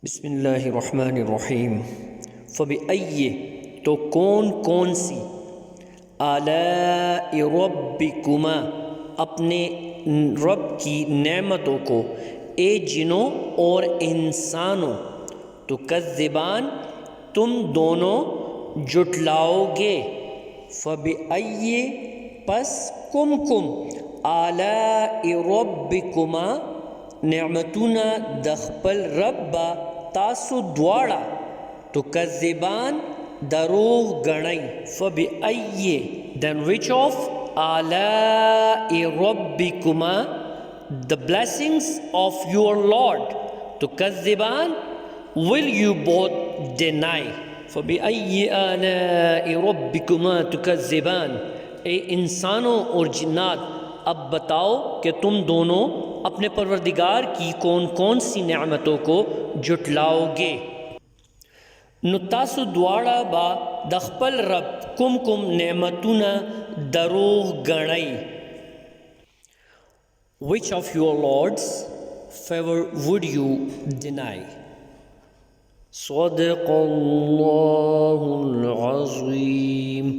بسم اللہ الرحمن الرحیم فبآی تو کون سی آلاء ربکما اپنے رب کی نعمتوں کو اے جنوں اور انسانوں تکذبان تم دونوں جھٹلاؤ گے فبآی پس کم آلاء ربکما نعمتنا دخپل ربا تاسو دواړه تکذبان دروغ گنئی فبآی then which of آلاء ربکما the blessings of your Lord تکذبان will you both deny فبآی آلاء ربکما تکذبان اے انسانوں اور جنات اب بتاؤ کہ تم دونوں اپنے پروردگار کی کون سی نعمتوں کو جھٹلاؤ گے نو تاسو دواړه با د خپل رب کوم نعمتونه دروغ گنئ which of your Lord's favor would you deny صدق اللہ العظیم